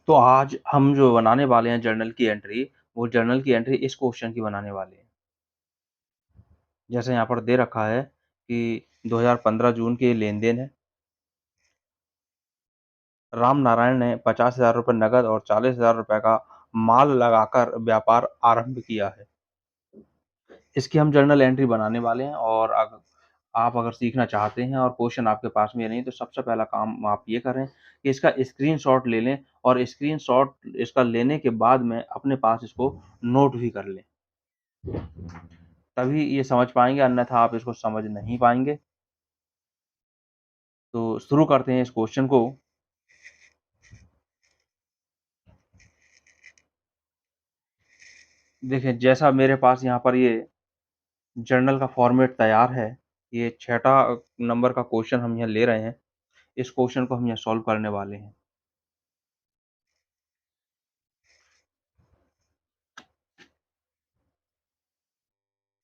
तो आज हम जो बनाने वाले हैं जर्नल की एंट्री, वो जर्नल की एंट्री इस क्वेश्चन की बनाने वाले हैं। जैसे यहाँ पर दे रखा है कि 2015 जून के लेन-देन है। राम नारायण ने ₹50,000 नकद और ₹40,000 का माल लगाकर व्यापार आरंभ किया है। इसकी हम जर्नल एंट्री बनाने वाले हैं और आप अगर सीखना चाहते हैं और क्वेश्चन आपके पास में नहीं, तो सबसे पहला काम आप ये करें कि इसका स्क्रीनशॉट ले लें और स्क्रीनशॉट इसका लेने के बाद में अपने पास इसको नोट भी कर लें। तभी ये समझ पाएँगे, अन्यथा आप इसको समझ नहीं पाएँगे। तो शुरू करते हैं इस क्वेश्चन को। देखिए, जैसा मेरे पास यहाँ पर ये जर्नल का फॉर्मेट तैयार है, ये छठा नंबर का क्वेश्चन हम यहाँ ले रहे हैं। इस क्वेश्चन को हम यहाँ सॉल्व करने वाले हैं।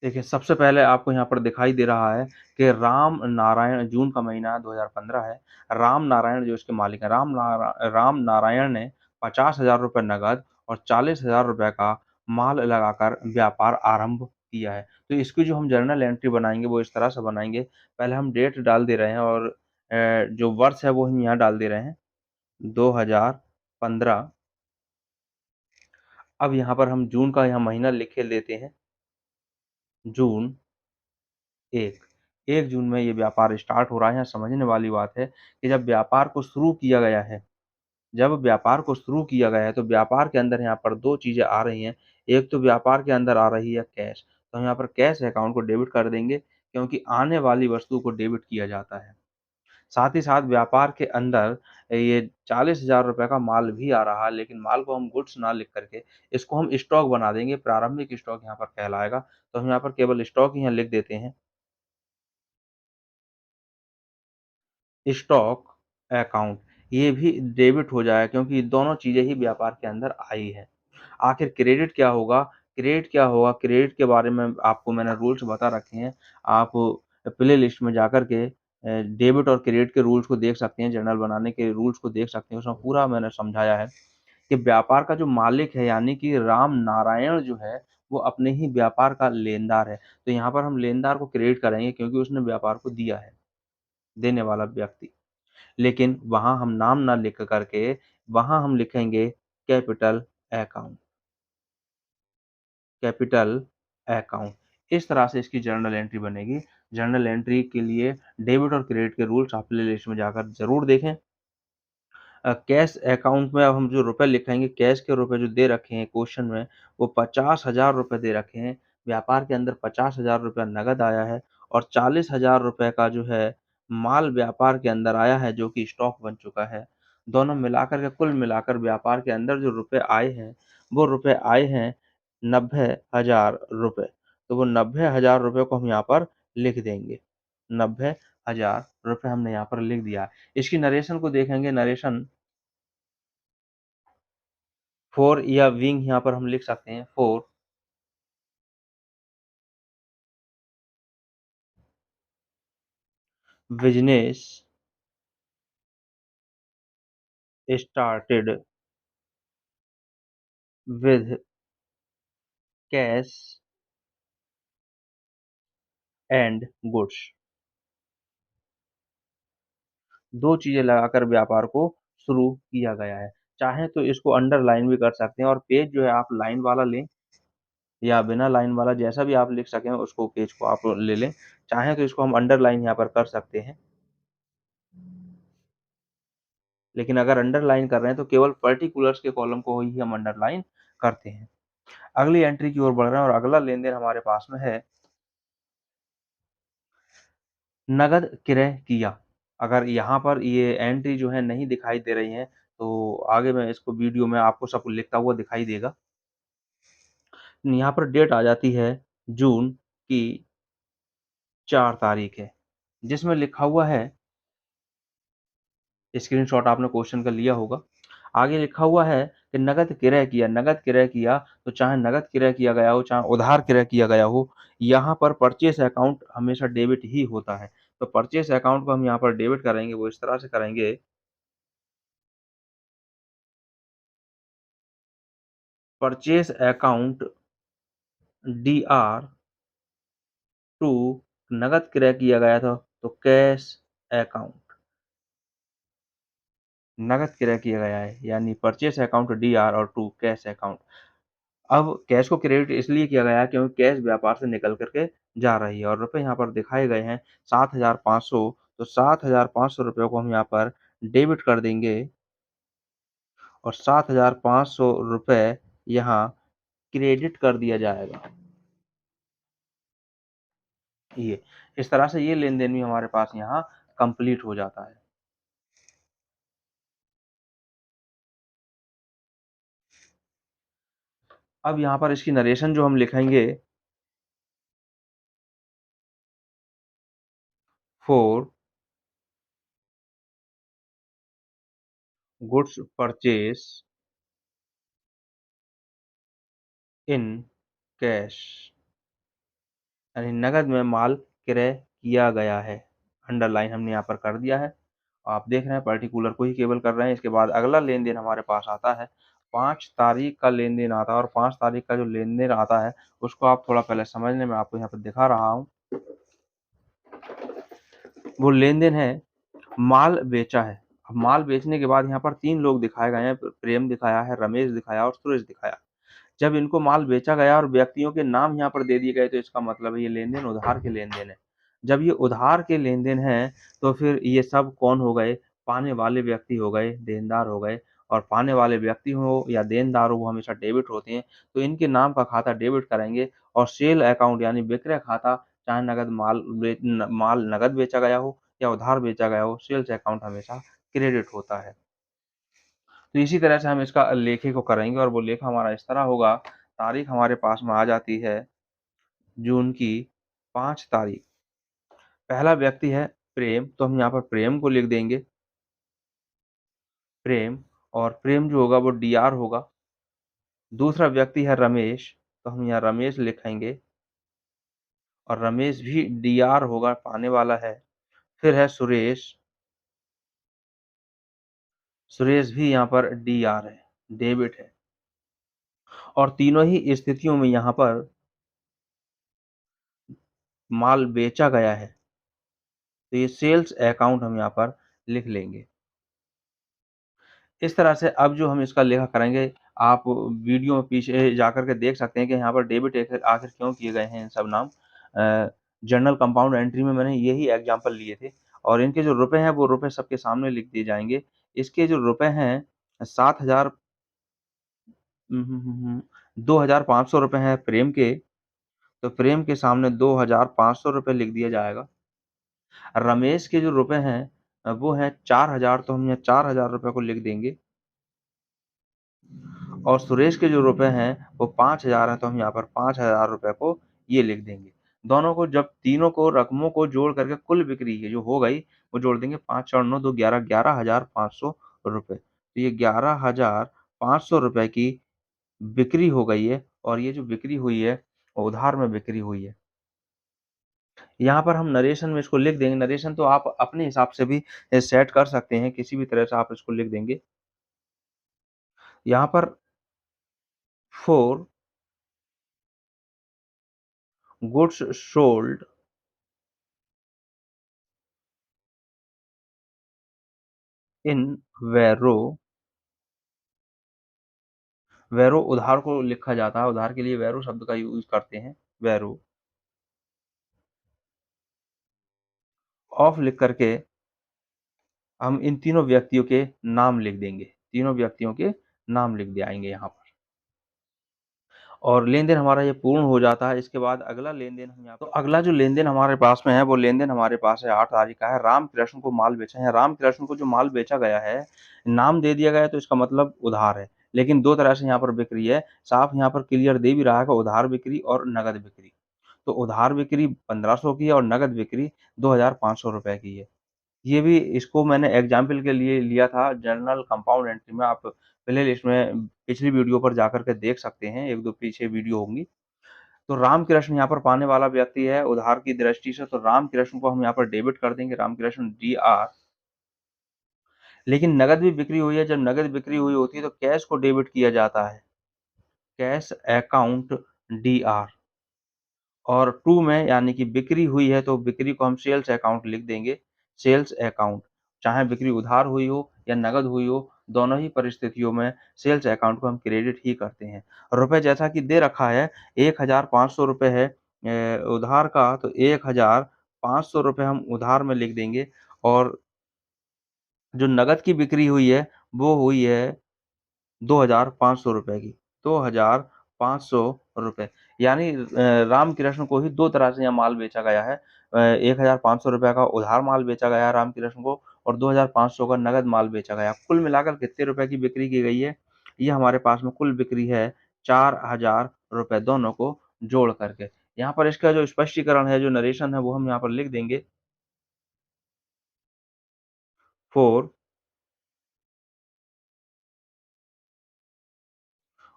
देखिए, सबसे पहले आपको यहाँ पर दिखाई दे रहा है कि राम नारायण, जून का महीना 2015 है। राम नारायण जो इसके मालिक हैं, राम नारायण ने ₹50,000 नकद और ₹40,000 का माल लगाकर व्यापार आरंभ किया है। तो इसकी जो हम जर्नल एंट्री बनाएँगे, वो इस तरह से बनाएँगे। पहले हम डेट डाल दे रहे हैं और जो वर्ष है, वो हम यहाँ डाल दे रहे हैं, 2015। अब यहाँ पर हम जून का यहाँ महीना लिख के लेते हैं, जून 1। 1 जून में ये व्यापार स्टार्ट हो रहा है। यहाँ समझने वाली बात है कि जब व्यापार को शुरू किया गया है, तो व्यापार के अंदर यहाँ पर 2 चीज़ें आ रही हैं। एक तो व्यापार के अंदर आ रही है कैश, तो हम यहाँ पर कैश अकाउंट को डेबिट कर देंगे, क्योंकि आने वाली वस्तु को डेबिट किया जाता है। साथ ही साथ व्यापार के अंदर ये ₹40,000 का माल भी आ रहा है, लेकिन माल को हम गुड्स ना लिख कर के इसको हम स्टॉक बना देंगे, प्रारंभिक स्टॉक यहाँ पर कहलाएगा। तो हम यहाँ पर केवल स्टॉक ही यहाँ लिख देते हैं। स्टॉक अकाउंट, ये भी डेबिट हो जाएगा, क्योंकि ये दोनों चीज़ें ही व्यापार के अंदर आई हैं। आखिर क्रेडिट क्या होगा? क्रेडिट के बारे में आपको मैंने रूल्स बता रखे हैं। आप प्ले लिस्ट में जाकर के डेबिट और क्रेडिट के रूल्स को देख सकते हैं, जर्नल बनाने के रूल्स को देख सकते हैं। उसमें पूरा मैंने समझाया है कि व्यापार का जो मालिक है, यानी कि राम नारायण जो है, वो अपने ही व्यापार का लेनदार है। तो यहाँ पर हम लेनदार को क्रेडिट करेंगे, क्योंकि उसने व्यापार को दिया है, देने वाला व्यक्ति। लेकिन वहाँ हम नाम ना लिख कर के, वहाँ हम लिखेंगे कैपिटल अकाउंट, कैपिटल अकाउंट। इस तरह से इसकी जर्नल एंट्री बनेगी। जर्नल एंट्री के लिए डेबिट और क्रेडिट के रूल्स आप प्ले लिस्ट में जाकर ज़रूर देखें। कैश अकाउंट में अब हम जो रुपए लिखेंगे, कैश के रुपए जो दे रखे हैं क्वेश्चन में, वो ₹50,000 दे रखे हैं। व्यापार के अंदर ₹50,000 नकद आया है और ₹40,000 का जो है माल व्यापार के अंदर आया है, जो कि स्टॉक बन चुका है। दोनों मिलाकर के, कुल मिलाकर व्यापार के अंदर जो रुपए आए हैं, वो रुपए आए हैं ₹90,000। तो वो ₹90,000 को हम यहाँ पर लिख देंगे। ₹90,000 हमने यहाँ पर लिख दिया। इसकी नरेशन को देखेंगे, नरेशन फॉर या विंग यहाँ पर हम लिख सकते हैं, for business started with cash and goods. 2 चीज़ें लगाकर व्यापार को शुरू किया गया है। चाहें तो इसको अंडरलाइन भी कर सकते हैं और पेज जो है आप लाइन वाला लें या बिना लाइन वाला, जैसा भी आप लिख सकें उसको, पेज को आप ले लें। चाहें तो इसको हम अंडरलाइन यहाँ पर कर सकते हैं। लेकिन अगर अंडरलाइन कर रहे हैं तो केवल पर्टिकुलर्स के कॉलम को ही हम अंडरलाइन करते हैं। अगली एंट्री की ओर बढ़ रहे हैं और अगला लेन-देन हमारे पास में है, नकद क्रय किया। अगर यहाँ पर ये एंट्री जो है नहीं दिखाई दे रही है, तो आगे मैं इसको वीडियो में आपको सब लिखता हुआ दिखाई देगा। यहाँ पर डेट आ जाती है, जून की 4 तारीख है, जिसमें लिखा हुआ है, स्क्रीनशॉट आपने क्वेश्चन का लिया होगा। आगे लिखा हुआ है कि नकद क्रय किया, तो चाहे नकद क्रय किया गया हो, चाहे उधार क्रय किया गया हो, यहाँ पर परचेज़ अकाउंट हमेशा डेबिट ही होता है। तो परचेज़ अकाउंट को हम यहाँ पर डेबिट करेंगे, वो इस तरह से करेंगे, परचेज अकाउंट DR टू नकद क्रय किया गया था, तो कैश अकाउंट नकद क्रय किया गया है, यानी परचेज अकाउंट DR और टू कैश अकाउंट। अब कैश को क्रेडिट इसलिए किया गया है क्योंकि कैश व्यापार से निकल कर के जा रही है और रुपए यहाँ पर दिखाए गए हैं 7,500, तो 7,500 रुपयों को हम यहाँ पर डेबिट कर देंगे और 7,500 रुपए यहाँ क्रेडिट कर दिया जाएगा। ये इस तरह से ये लेन-देन भी हमारे पास यहाँ कंप्लीट हो जाता है। अब यहाँ पर इसकी नरेशन जो हम लिखेंगे for goods purchase in cash, यानी नकद में माल क्रय किया गया है। अंडरलाइन हमने यहाँ पर कर दिया है। आप देख रहे हैं पर्टिकुलर को ही केवल कर रहे हैं। इसके बाद अगला लेन-देन हमारे पास आता है, 5 तारीख का लेन-देन आता है और 5 तारीख का जो लेन-देन आता है, उसको आप थोड़ा पहले समझ लें, मैं आपको यहाँ पे दिखा रहा हूँ। वो लेन-देन है, माल बेचा है। अब माल बेचने के बाद यहाँ पर 3 लोग दिखाए गए हैं, प्रेम दिखाया है, रमेश दिखाया और सुरेश दिखाया। जब इनको माल बेचा गया और व्यक्तियों के नाम यहाँ पर दे दिए गए, तो इसका मतलब है ये लेन-देन उधार के लेन-देन है। जब ये उधार के लेन-देन हैं, तो फिर ये सब कौन हो गए? पाने वाले व्यक्ति हो गए, देनदार हो गए और पाने वाले व्यक्ति हो या देनदार हो, वो हमेशा डेबिट होते हैं। तो इनके नाम का खाता डेबिट करेंगे और सेल अकाउंट यानी विक्रय खाता, चाहे नगद माल नगद बेचा गया हो या उधार बेचा गया हो, सेल्स अकाउंट हमेशा क्रेडिट होता है। तो इसी तरह से हम इसका लेखे को करेंगे और वो लेखा हमारा इस तरह होगा, तारीख हमारे पास में आ जाती है जून की 5 तारीख। पहला व्यक्ति है प्रेम, तो हम यहाँ पर प्रेम को लिख देंगे, प्रेम, और प्रेम जो होगा वो DR होगा। दूसरा व्यक्ति है रमेश, तो हम यहाँ रमेश लिखेंगे और रमेश भी DR होगा, पाने वाला है। फिर है सुरेश, सुरेश भी यहाँ पर DR है, डेबिट है। और तीनों ही स्थितियों में यहाँ पर माल बेचा गया है, तो ये सेल्स अकाउंट हम यहाँ पर लिख लेंगे। इस तरह से अब जो हम इसका लेखा करेंगे, आप वीडियो में पीछे जाकर के देख सकते हैं कि यहाँ पर डेबिट आखिर आखिर क्यों किए गए हैं इन सब नाम। जनरल कंपाउंड एंट्री में मैंने यही एग्ज़ाम्पल लिए थे और इनके जो रुपए हैं, वो रुपए सबके सामने लिख दिए जाएँगे। इसके जो रुपए हैं 7,000 ₹2,500 हैं प्रेम के, तो प्रेम के सामने ₹2,500 लिख दिया जाएगा। रमेश के जो रुपए हैं वो हैं 4,000, तो हम यहाँ ₹4,000 को लिख देंगे। और सुरेश के जो रुपए हैं वो 5,000 हैं, तो हम यहाँ पर ₹5,000 को ये लिख देंगे। दोनों को जब तीनों को रकमों को जोड़ करके कुल बिक्री है जो हो गई, वो जोड़ देंगे, 5 4 9 2 11, ₹11,500। तो ये ₹11,500 की बिक्री हो गई है और ये जो बिक्री हुई है, वो उधार में बिक्री हुई है। यहाँ पर हम नरेशन में इसको लिख देंगे, नरेशन तो आप अपने हिसाब से भी सेट कर सकते हैं, किसी भी तरह से आप इसको लिख देंगे। यहाँ पर for goods sold in Vero, Vero उधार को लिखा जाता है, उधार के लिए वैरो शब्द का यूज़ करते हैं, वैरो ऑफ लिख करके हम इन तीनों व्यक्तियों के नाम लिख देंगे, तीनों व्यक्तियों के नाम लिख दियाएँगे यहाँ पर। और लेन-देन हमारा ये पूर्ण हो जाता है। इसके बाद अगला लेन-देन हम यहाँ तो अगला जो लेन-देन हमारे पास में है, वो लेन-देन हमारे पास है 8 तारीख का है। रामकृष्ण को माल बेचा है। रामकृष्ण को जो माल बेचा गया है, नाम दे दिया गया है, तो इसका मतलब उधार है। लेकिन 2 तरह से यहाँ पर बिक्री है, साफ यहाँ पर क्लियर दे भी रहा है कि उधार बिक्री और नकद बिक्री। तो उधार बिक्री 1500 की है और नकद बिक्री ₹2,500 की है। ये भी इसको मैंने एग्ज़ाम्पल के लिए लिया था जनरल कंपाउंड एंट्री में। आप प्लेलिस्ट में पिछली वीडियो पर जाकर के देख सकते हैं, 1-2 पीछे वीडियो होंगी। तो रामकृष्ण यहाँ पर पाने वाला व्यक्ति है उधार की दृष्टि से, तो रामकृष्ण को हम यहाँ पर डेबिट कर देंगे, रामकृष्ण DR। लेकिन नकद भी बिक्री हुई है, जब नकद बिक्री हुई होती है तो कैश को डेबिट किया जाता है। कैश अकाउंट DR, और टू में यानी कि बिक्री हुई है तो बिक्री को हम सेल्स अकाउंट लिख देंगे, सेल्स अकाउंट। चाहे बिक्री उधार हुई हो या नकद हुई हो, दोनों ही परिस्थितियों में सेल्स अकाउंट को हम क्रेडिट ही करते हैं। रुपए जैसा कि दे रखा है, 1500 रुपए है उधार का, तो 1500 रुपए हम उधार में लिख देंगे, और जो नकद की बिक्री हुई है, वो हुई है 2500 रुपए की, 2500 रुपए। यानी रामकृष्ण को ही 2 तरह से यहाँ माल बेचा गया है। 1500 रुपए का उधार माल बेचा गया है रामकृष्ण को, और 2500 का नगद माल बेचा गया। कुल मिलाकर कितने रुपए की बिक्री की गई है? ये हमारे पास में कुल बिक्री है 4000 रुपए, दोनों को जोड़ करके। यहाँ पर इसका जो स्पष्टीकरण है, जो नरेशन है, वो हम यहाँ पर लिख देंगे। फॉर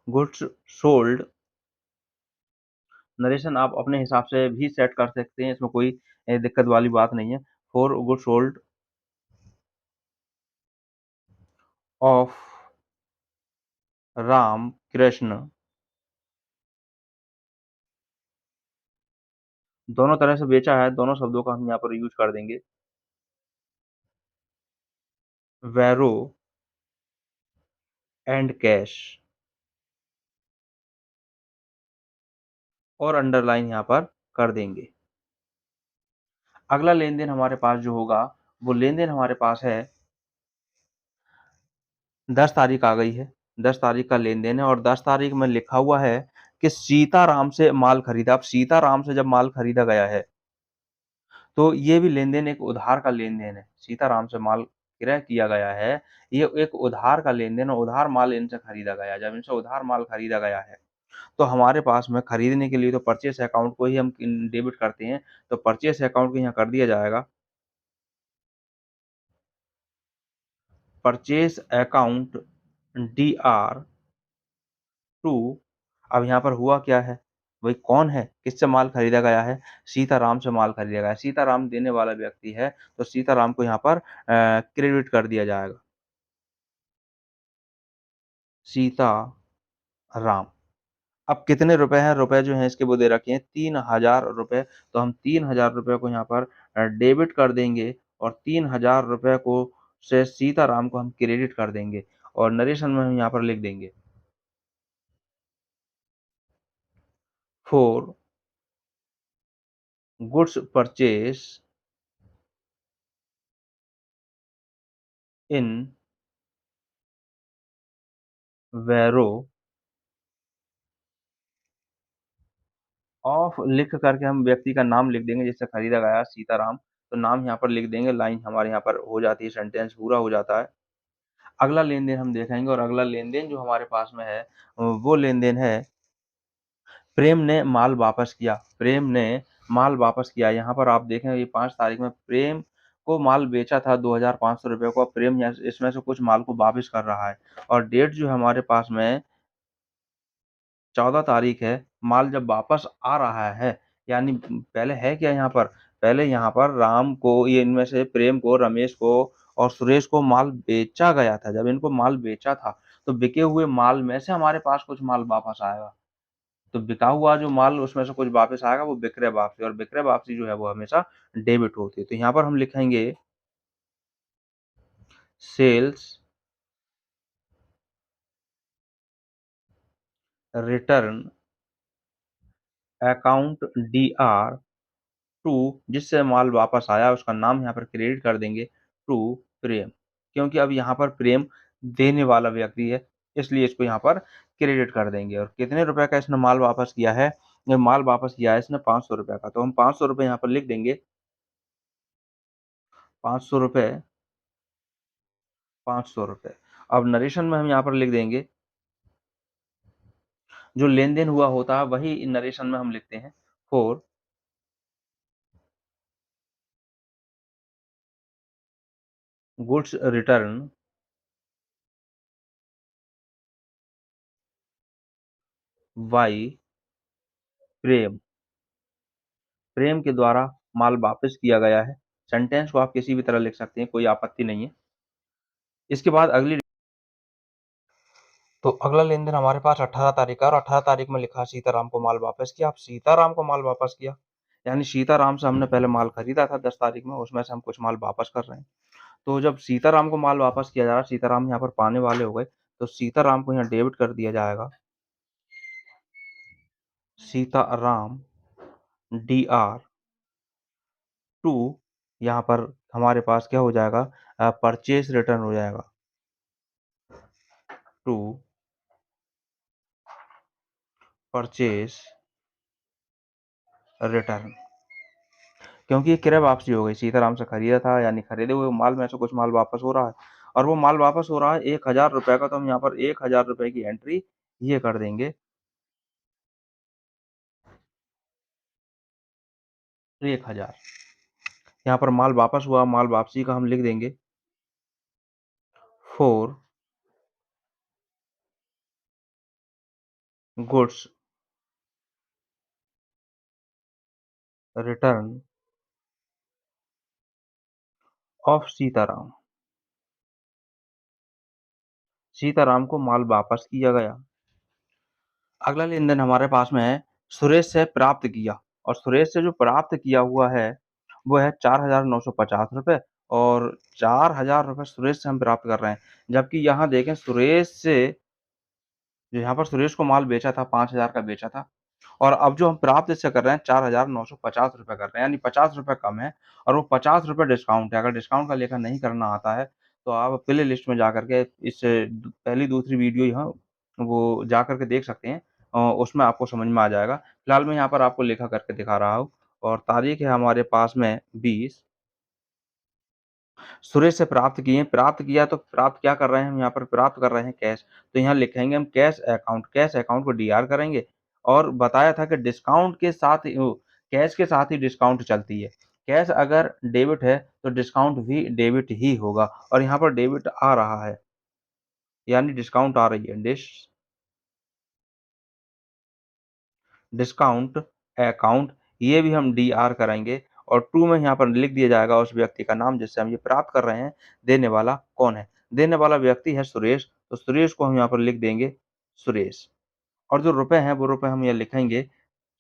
गुड्स सोल्ड, नरेशन आप अपने हिसाब से भी सेट कर सकते हैं, इसमें कोई दिक्कत वाली बात नहीं है। For good sold off Ram Krishna, दोनों तरह से बेचा है, दोनों शब्दों का हम यहाँ पर यूज कर देंगे। वैरो एंड कैश, और अंडरलाइन यहाँ पर कर देंगे। अगला लेन देन हमारे पास जो होगा, वो लेन देन हमारे पास है 10 तारीख आ गई है, 10 तारीख का लेन देन है, और 10 तारीख में लिखा हुआ है कि सीताराम से माल खरीदा। अब सीताराम से जब माल खरीदा गया है, तो ये भी लेन-देन एक उधार का लेन-देन है। सीताराम से माल क्रय किया गया है, ये एक उधार का लेन-देन है, उधार माल इनसे खरीदा गया है। जब इनसे उधार माल खरीदा गया है, तो हमारे पास में खरीदने के लिए तो परचेज़ अकाउंट को ही हम डेबिट करते हैं, तो परचेज़ अकाउंट को यहाँ कर दिया जाएगा। परचेज़ अकाउंट DR टू, अब यहाँ पर हुआ क्या है? वही कौन है? किससे माल खरीदा गया है? सीताराम से माल खरीदा गया है। सीताराम देने वाला व्यक्ति है, तो सीताराम को यहाँ पर क्रेडिट कर दिया जाएगा। सीताराम। अब कितने रुपए हैं? रुपए जो हैं इसके वो दे रखे हैं 3000 रुपए, तो हम 3000 रुपए को यहाँ पर डेबिट कर देंगे, और 3000 रुपए को से सीताराम को हम क्रेडिट कर देंगे, और नरेशन में हम यहाँ पर लिख देंगे। For goods purchase in Vero of, लिख करके हम व्यक्ति का नाम लिख देंगे, जिससे खरीदा गया है सीताराम, तो नाम यहाँ पर लिख देंगे, लाइन हमारे यहाँ पर हो जाती है, सेंटेंस पूरा हो जाता है। अगला लेन-देन हम देखेंगे, और अगला लेन-देन जो हमारे पास में है, वो लेन-देन है प्रेम ने माल वापस किया। प्रेम ने माल वापस किया। यहाँ पर आप देखें, ये 5 तारीख में प्रेम को माल बेचा था 2500 रुपए को, अब प्रेम यहाँ इसमें से कुछ माल को वापस कर रहा है, और डेट जो है हमारे पास में 14 तारीख है। माल जब वापस आ रहा है, यानी पहले है क्या यहाँ पर? पहले यहाँ पर राम को, ये इनमें से प्रेम को, रमेश को और सुरेश को माल बेचा गया था। जब इनको माल बेचा था, तो बिके हुए माल में से हमारे पास कुछ माल वापस आएगा। तो बिका हुआ जो माल, उसमें से कुछ वापस आएगा, वो विक्रय वापसी, और विक्रय वापसी जो है वो हमेशा डेबिट होती है। तो यहाँ पर हम लिखेंगे sales return account DR to, जिससे माल वापस आया उसका नाम यहाँ पर क्रेडिट कर देंगे, टू प्रेम, क्योंकि अब यहाँ पर प्रेम देने वाला व्यक्ति है, इसलिए इसको यहाँ पर क्रेडिट कर देंगे। और कितने रुपए का इसने माल वापस किया है? ये माल वापस किया है इसने 500 रुपए का, तो हम 500 रुपए यहाँ पर लिख देंगे। 500 रुपए, 500 रुपए। अब नरेशन में हम यहाँ पर लिख देंगे, जो लेन-देन हुआ होता है वही नरेशन में हम लिखते हैं। फॉर गुड्स रिटर्न बाय प्रेम, प्रेम के द्वारा माल वापस किया गया है। सेंटेंस को आप किसी भी तरह लिख सकते हैं, कोई आपत्ति नहीं है। इसके बाद अगली तो अगला लेन-देन हमारे पास 18 तारीख का और 18 तारीख में लिखा सीताराम को माल वापस किया। अब सीताराम को माल वापस किया, यानी सीताराम से हमने पहले माल खरीदा था 10 तारीख में, उसमें से हम कुछ माल वापस कर रहे हैं। तो जब सीताराम को माल वापस किया जा रहा है, सीताराम यहाँ पर पाने वाले हो गए, तो सीताराम को यहाँ डेबिट कर दिया जाएगा। सीताराम DR टू यहाँ पर हमारे पास क्या हो जाएगा परचेज़ रिटर्न हो जाएगा टू परचेज़ रिटर्न। क्योंकि ये क्रय वापसी हो गई, सीताराम से खरीदा था यानी खरीदे हुए माल में से कुछ माल वापस हो रहा है और वो माल वापस हो रहा है ₹1000 का, तो हम यहाँ पर ₹1000 की एंट्री ये कर देंगे 1000। यहाँ पर माल वापस हुआ, माल वापसी का हम लिख देंगे for goods return of Sitaram. Sitaram को माल वापस किया गया। अगला लेन-देन हमारे पास में है, सुरेश से प्राप्त किया और सुरेश से जो प्राप्त किया हुआ है, वो है ₹4950 और ₹4000 सुरेश से हम प्राप्त कर रहे हैं। जबकि यहाँ देखें सुरेश से यहाँ पर सुरेश को माल बेचा था 5000 का बेचा था और अब जो हम प्राप्त इससे कर रहे हैं ₹4950 कर रहे हैं, यानी ₹50 कम है और वो ₹50 डिस्काउंट है। अगर डिस्काउंट का लेखा नहीं करना आता है, तो आप प्ले लिस्ट में जाकर के इस पहली दूसरी वीडियो यहाँ वो जाकर के देख सकते हैं उसमें आपको समझ में आ जाएगा। फिलहाल मैं यहाँ पर आपको लेखा करके दिखा रहा हूँ और तारीख है हमारे पास में 20 सुरेश से प्राप्त किए, प्राप्त किया तो प्राप्त क्या कर रहे हैं हम यहाँ पर प्राप्त कर रहे हैं कैश। तो यहाँ लिखेंगे हम कैश अकाउंट को DR करेंगे और बताया था कि डिस्काउंट के साथ कैश के साथ ही डिस्काउंट चलती है। कैश अगर डेबिट है तो डिस्काउंट भी डेबिट ही होगा और यहाँ पर डेबिट आ रहा है, यानी डिस्काउंट आ रही है। डिस्काउंट अकाउंट ये भी हम DR करेंगे और टू में यहाँ पर लिख दिया जाएगा उस व्यक्ति का नाम जिससे हम ये प्राप्त कर रहे हैं, देने वाला कौन है? देने वाला व्यक्ति है सुरेश, तो सुरेश को हम यहाँ पर लिख देंगे सुरेश और जो रुपए हैं वो रुपए हम ये लिखेंगे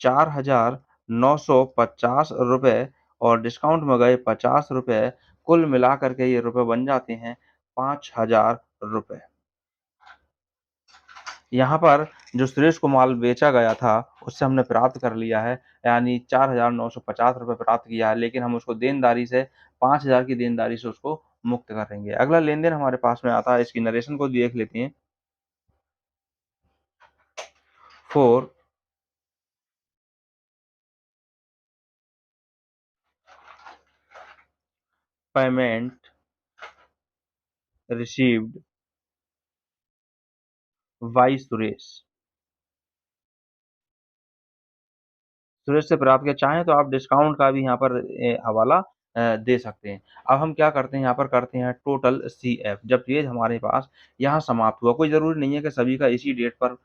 ₹4950 और डिस्काउंट में गए ₹50 कुल मिला कर के ये रुपए बन जाते हैं ₹5000। यहाँ पर जो सुरेश को माल बेचा गया था, उससे हमने प्राप्त कर लिया है, यानी ₹4950 प्राप्त किया है, लेकिन हम उसको देनदारी से 5000 की देनदारी से उसको मुक्त करेंगे। अगला लेन-देन हमारे पास में आता है, इसकी नरेशन को देख लेते हैं। For payment received by Suresh. Suresh से प्राप्त किया, चाहें तो आप डिस्काउंट का भी यहाँ पर हवाला दे सकते हैं। अब हम क्या करते हैं, यहाँ पर करते हैं टोटल CF जब पेज हमारे पास यहाँ समाप्त हुआ, कोई ज़रूरी नहीं है कि सभी का इसी डेट पर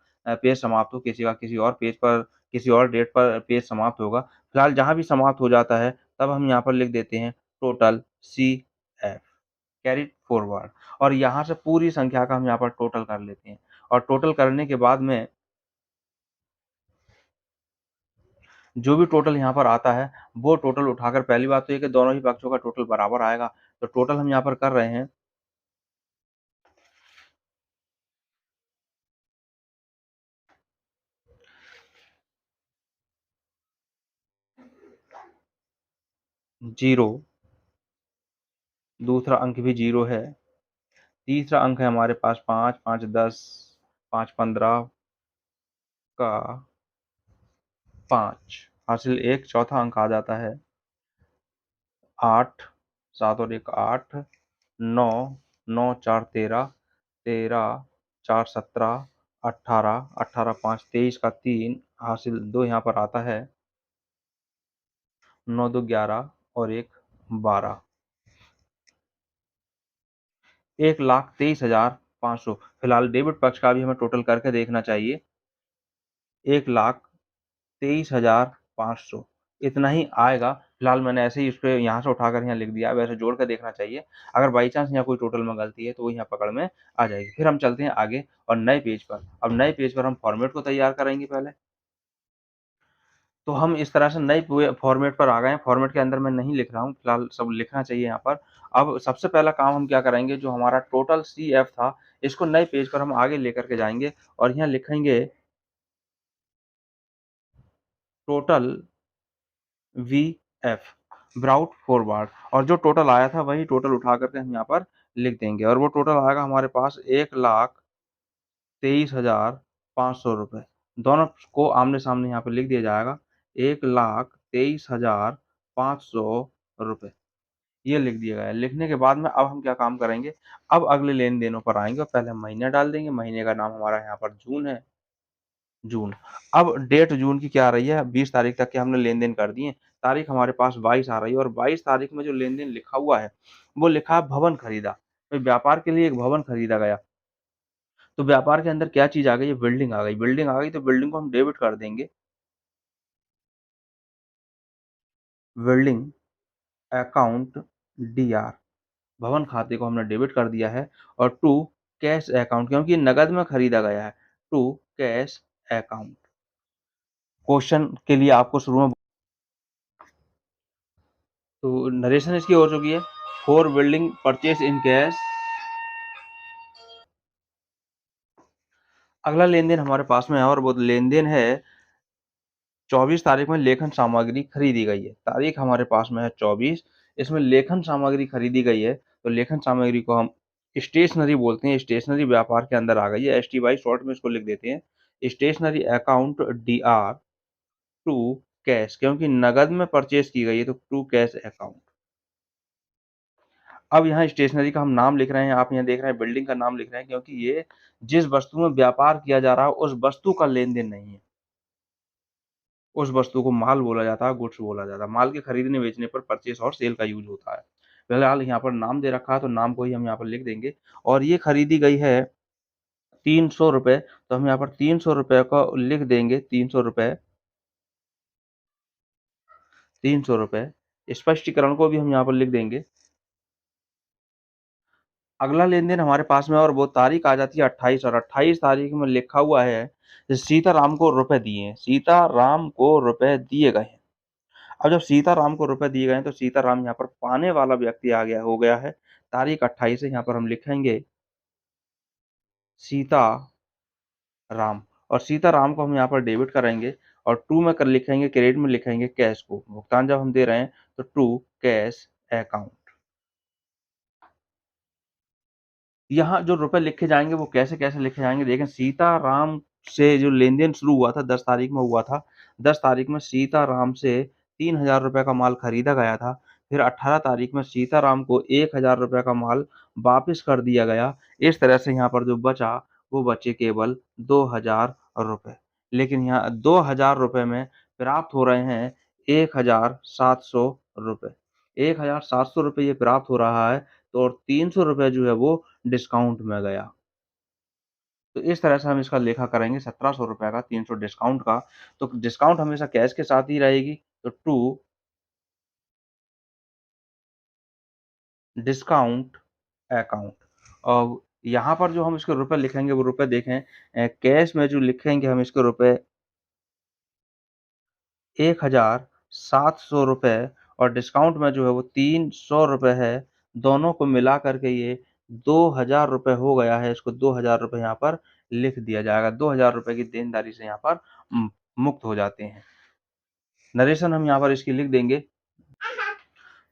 पेज समाप्त हो, किसी का किसी और पेज पर, किसी और डेट पर पेज समाप्त होगा। फिलहाल जहाँ भी समाप्त हो जाता है, तब हम यहाँ पर लिख देते हैं टोटल CF कैरिड फॉरवर्ड और यहाँ से पूरी संख्या का हम यहाँ पर टोटल कर लेते हैं और टोटल करने के बाद में जो भी टोटल यहाँ पर आता है, वो टोटल उठाकर पहली बात तो ये कि दोनों ही पक्षों का टोटल बराबर आएगा। तो टोटल हम यहाँ पर कर रहे हैं 0 दूसरा अंक भी 0 है। तीसरा अंक है हमारे पास 5, 5 10, 5 15 का 5 हासिल 1 चौथा अंक आ जाता है 8 7 और 1 8 9 9 4 13 13 4 17 18 18 5 23 का 3 हासिल 2 यहाँ पर आता है 9 2 11 और 1 12 1,23,500 फिलहाल डेबिट पक्ष का भी हमें टोटल करके देखना चाहिए 1,23,500 इतना ही आएगा फिलहाल मैंने ऐसे ही उसपे यहाँ से उठाकर यहाँ लिख दिया, वैसे जोड़ के देखना चाहिए। अगर बाई चांस यहाँ कोई टोटल में गलती है तो वो यहाँ पकड़ में आ जाएगी। फिर हम चलते हैं आगे और नए पेज पर। अब नए पेज पर हम फॉर्मेट को तैयार करेंगे पहले। तो हम इस तरह से नए फॉर्मेट पर आ गए हैं। फॉर्मेट के अंदर मैं नहीं लिख रहा हूँ, फिलहाल सब लिखना चाहिए यहाँ पर। अब सबसे पहला काम हम क्या करेंगे, जो हमारा टोटल सीएफ था, इसको नए पेज पर हम आगे लेकर के जाएँगे और यहाँ लिखेंगे टोटल वीएफ, ब्राउट फॉरवर्ड, और जो टोटल आया था वही टोटल उठा करके हम यहाँ पर लिख देंगे और वो टोटल आएगा हमारे पास 1,23,500 रुपए। दोनों को आमने-सामने यहाँ पे लिख दिया जाएगा, 1,23,500 रुपए। ये लिख दिया गया है। लिखने के बाद में अब हम क्या काम करेंगे, अब अगले लेन-देनों पर आएँगे और पहले हम महीना डाल देंगे। महीने का नाम हमारा यहाँ पर जून है। जून। अब डेट जून की क्या आ रही है, 20 तारीख तक के हमने लेन-देन कर दिए। तारीख हमारे पास 22 आ रही है और 22 तारीख में जो लेन-देन लिखा हुआ है, वो लिखा है भवन खरीदा। तो व्यापार के लिए एक भवन खरीदा गया। तो व्यापार के अंदर क्या चीज़ आ गई है, बिल्डिंग आ गई। बिल्डिंग आ गई तो बिल्डिंग को हम डेबिट कर देंगे। बिल्डिंग अकाउंट डीआर, भवन खाते को हमने डेबिट कर दिया है और टू कैश अकाउंट, क्योंकि नकद में खरीदा गया है, टू कैश अकाउंट। क्वेश्चन के लिए आपको शुरू में तो नरेशन इसकी हो चुकी है। For building purchase in cash. अगला लेन-देन हमारे पास में है और वो लेन-देन है 24 तारीख में लेखन सामग्री खरीदी गई है। तारीख हमारे पास में है 24, इसमें लेखन सामग्री खरीदी गई है, तो लेखन सामग्री को हम स्टेशनरी बोलते हैं। स्टेशनरी व्यापार के अंदर आ गई है। एसटीवाई शॉर्ट में इसको लिख देते हैं। Stationery account DR to cash, क्योंकि नकद में परचेज़ की गई है तो टू कैश अकाउंट। अब यहाँ स्टेशनरी का हम नाम लिख रहे हैं, आप यहाँ देख रहे हैं बिल्डिंग का नाम लिख रहे हैं, क्योंकि ये जिस वस्तु में व्यापार किया जा रहा है उस वस्तु का लेन-देन नहीं है। उस वस्तु को माल बोला जाता है, गुड्स बोला जाता है। माल के खरीदने-बेचने पर परचेज़ और सेल का यूज़ होता है। फिलहाल यहाँ पर नाम दे रखा है तो नाम को ही हम यहाँ पर लिख देंगे और ये खरीदी गई है ₹300, तो हम यहाँ पर ₹300 को लिख देंगे। ₹300 स्पष्टीकरण को भी हम यहाँ पर लिख देंगे। अगला लेन-देन हमारे पास में और वो तारीख आ जाती है 28 और 28 तारीख में लिखा हुआ है सीताराम को रुपए दिए हैं। सीताराम को रुपए दिए गए हैं। अब जब सीताराम को रुपए दिए गए हैं तो सीताराम यहाँ पर पाने वाला व्यक्ति आ गया हो गया है। तारीख 28 है, यहाँ पर हम लिखेंगे सीताराम और सीताराम को हम यहाँ पर डेबिट करेंगे और टू में कर लिखेंगे, क्रेडिट में लिखेंगे कैश को। भुगतान जब हम दे रहे हैं तो टू कैश अकाउंट। यहाँ जो रुपए लिखे जाएँगे वो कैसे-कैसे लिखे जाएँगे, देखें सीताराम से जो लेन-देन शुरू हुआ था 10 तारीख में हुआ था। 10 तारीख में सीताराम से ₹3000 का माल खरीदा गया था। फिर 18 तारीख में सीताराम को ₹1000 का माल वापिस कर दिया गया। इस तरह से यहाँ पर जो बचा वो बचे केवल ₹2000। लेकिन यहाँ ₹2000 में प्राप्त हो रहे हैं ₹1700। ₹1700 ये प्राप्त हो रहा है, तो और ₹300 जो है वो डिस्काउंट में गया। तो इस तरह से हम इसका लेखा करेंगे ₹1700 का, 300 डिस्काउंट का। तो डिस्काउंट हमेशा कैश के साथ ही रहेगी, तो टू डिस्काउंट अकाउंट। और यहाँ पर जो हम इसके रुपए लिखेंगे वो रुपए देखें कैश में जो लिखेंगे हम इसके रुपए ₹1700 और डिस्काउंट में जो है वो ₹300 है। दोनों को मिला कर के ये ₹2000 हो गया है। इसको ₹2000 यहाँ पर लिख दिया जाएगा। ₹2000 की देनदारी से यहाँ पर मुक्त हो जाते हैं। नरेशन हम यहाँ पर इसकी लिख देंगे।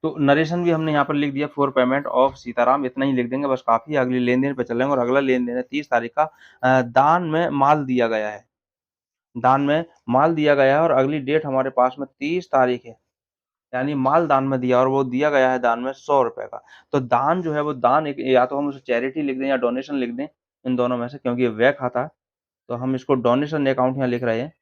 तो नरेशन भी हमने यहाँ पर लिख दिया फॉर पेमेंट ऑफ सीताराम, इतना ही लिख देंगे बस काफ़ी है। अगले लेन-देन पे चलेंगे और अगला लेन-देन है 30 तारीख का। दान में माल दिया गया है। दान में माल दिया गया है और अगली डेट हमारे पास में 30 तारीख है। यानी माल दान में दिया और वो दिया गया है दान में ₹100 का। तो दान जो है वो दान एक, या तो हम उसे चैरिटी लिख दें या डोनेशन लिख दें, इन दोनों में से, क्योंकि ये व्यय खाता है, तो हम इसको डोनेशन अकाउंट यहाँ लिख रहे हैं।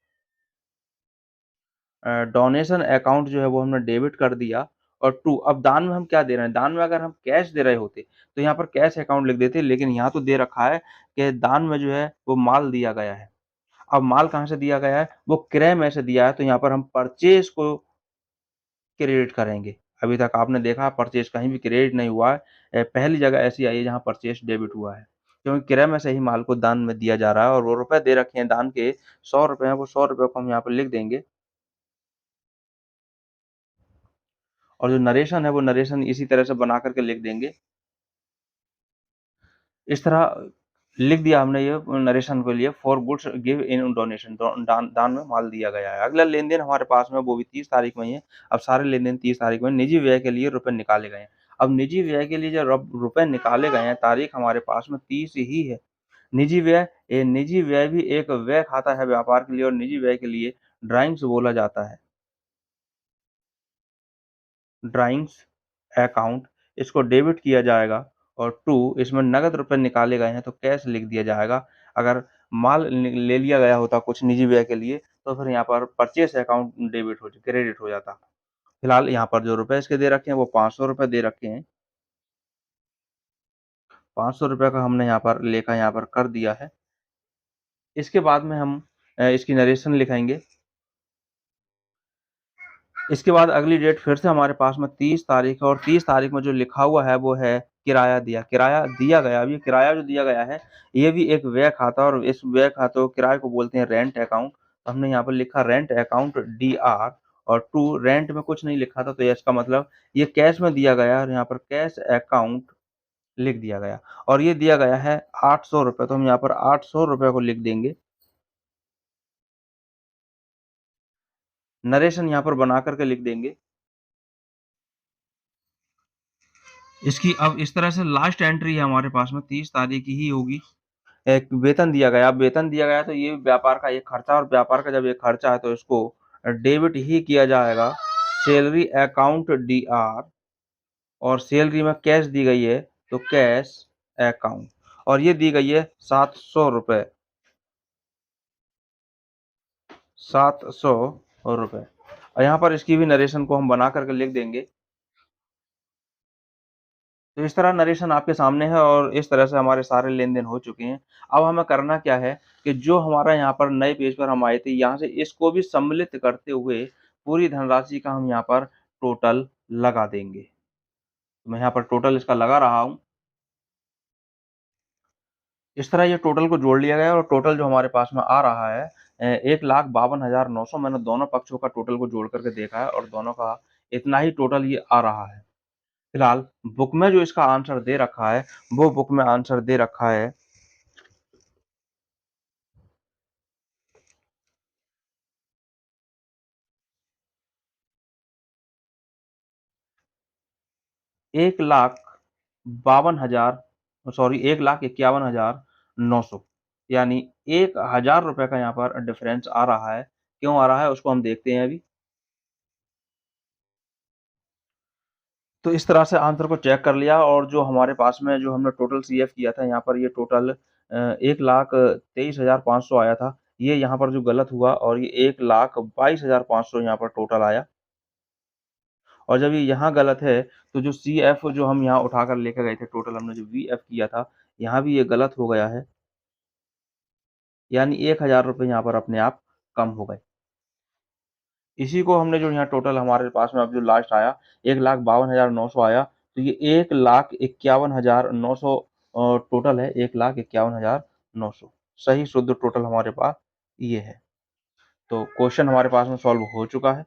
डोनेशन अकाउंट जो है वो हमने डेबिट कर दिया और टू, अब दान में हम क्या दे रहे हैं? दान में अगर हम कैश दे रहे होते, तो यहाँ पर कैश अकाउंट लिख देते, लेकिन यहाँ तो दे रखा है कि दान में जो है वो माल दिया गया है। अब माल कहाँ से दिया गया है? वो क्रय में से दिया है, तो यहाँ पर हम परचेज़ को क्रेडिट करेंगे। अभी तक आपने देखा परचेज़ कहीं भी क्रेडिट नहीं हुआ है। पहली जगह ऐसी आई है जहाँ परचेज़ डेबिट हुआ है। क्योंकि क्रय में से ही माल को दान में दिया जा रहा है और वो रुपए दे रखे हैं दान के ₹100 हैं, वो ₹100 को हम यहाँ पर लिख देंगे और जो नरेशन है वो नरेशन इसी तरह से बना कर के लिख देंगे। इस तरह लिख दिया हमने ये नरेशन के लिए for goods give in donation दान दान में माल दिया गया है। अगला लेन-देन हमारे पास में वो भी 30 तारीख में ही है। अब सारे लेन-देन 30 तारीख में निजी व्यय के लिए रुपए निकाले गए हैं। अब निजी व्यय के लिए जो रुपए निकाले गए हैं तारीख हमारे पास में 30 ही है। निजी व्यय ये निजी व्यय भी एक व्यय खाता है व्यापार के लिए और निजी व्यय के लिए ड्राइंग्स बोला जाता है। ड्राइंग्स अकाउंट इसको डेबिट किया जाएगा और 2 इसमें नकद रुपए निकाले गए हैं तो कैश लिख दिया जाएगा। अगर माल ले लिया गया होता कुछ निजी व्यय के लिए तो फिर यहाँ पर परचेज़ अकाउंट डेबिट हो क्रेडिट हो जाता। फिलहाल यहाँ पर जो रुपए इसके दे रखे हैं वो ₹500 दे रखे हैं। ₹500 का हमने यहाँ पर लेखा यहाँ पर कर दिया है। इसके बाद में हम इसकी नरेशन लिखेंगे। इसके बाद अगली डेट फिर से हमारे पास में 30 तारीख है और 30 तारीख में जो लिखा हुआ है वो है किराया दिया। किराया दिया गया, अब ये किराया जो दिया गया है, ये भी एक व्यय खाता और इस व्यय खाते किराए को बोलते हैं रेंट अकाउंट। तो हमने यहाँ पर लिखा रेंट अकाउंट डीआर और 2 रेंट में कुछ नहीं लिखा था तो इसका मतलब ये कैश में दिया गया और यहाँ पर कैश अकाउंट लिख दिया गया और ये दिया गया है ₹800 तो हम यहाँ पर ₹800 को लिख देंगे। नरेशन यहाँ पर बना कर के लिख देंगे। इसकी अब इस तरह से लास्ट एंट्री है हमारे पास में 30 तारीख की ही होगी। एक वेतन दिया गया, अब वेतन दिया गया तो ये व्यापार का एक खर्चा और व्यापार का जब एक खर्चा है तो इसको डेबिट ही किया जाएगा। सैलरी अकाउंट डीआर और सैलरी में कैश दी गई है तो कैश अकाउंट और ये दी गई है ₹700 ₹700 और यहाँ पर इसकी भी नरेशन को हम बना करके लिख देंगे। तो इस तरह नरेशन आपके सामने है और इस तरह से हमारे सारे लेन-देन हो चुके हैं। अब हमें करना क्या है कि जो हमारा यहाँ पर नए पेज पर हम आए थे, यहाँ से इसको भी सम्मिलित करते हुए पूरी धनराशि का हम यहाँ पर टोटल लगा देंगे। तो मैं यहाँ पर टोटल इसका लगा रहा हूँ। इस तरह ये टोटल को जोड़ लिया गया है और टोटल जो हमारे पास में आ रहा है 1,52,900 मैंने दोनों पक्षों का टोटल को जोड़ करके देखा है और दोनों का इतना ही टोटल ये आ रहा है। फिलहाल बुक में जो इसका आंसर दे रखा है, वो बुक में आंसर दे रखा है 1,51,900 यानी ₹1,000 का यहाँ पर डिफरेंस आ रहा है। क्यों आ रहा है उसको हम देखते हैं अभी। तो इस तरह से आंसर को चेक कर लिया और जो हमारे पास में जो हमने टोटल सीएफ किया था यहाँ पर ये टोटल 1,23,500 आया था। ये यहाँ पर जो गलत हुआ और ये 1,22,500 यहाँ पर टोटल आया। और जब ये यहाँ गलत है, तो जो सीएफ जो हम यहाँ उठाकर लेके गए थे टोटल हमने जो वीएफ किया था, यहाँ भी ये गलत हो गया है। यानी ₹1,000 यहाँ पर अपने आप कम हो गए। इसी को हमने जो यहाँ टोटल हमारे पास में अब जो लास्ट आया 1,52,900 आया, तो ये 1,51,900 टोटल है 1,51,900 सही शुद्ध टोटल हमारे पास ये है। तो क्वेश्चन हमारे पास में सॉल्व हो चुका है।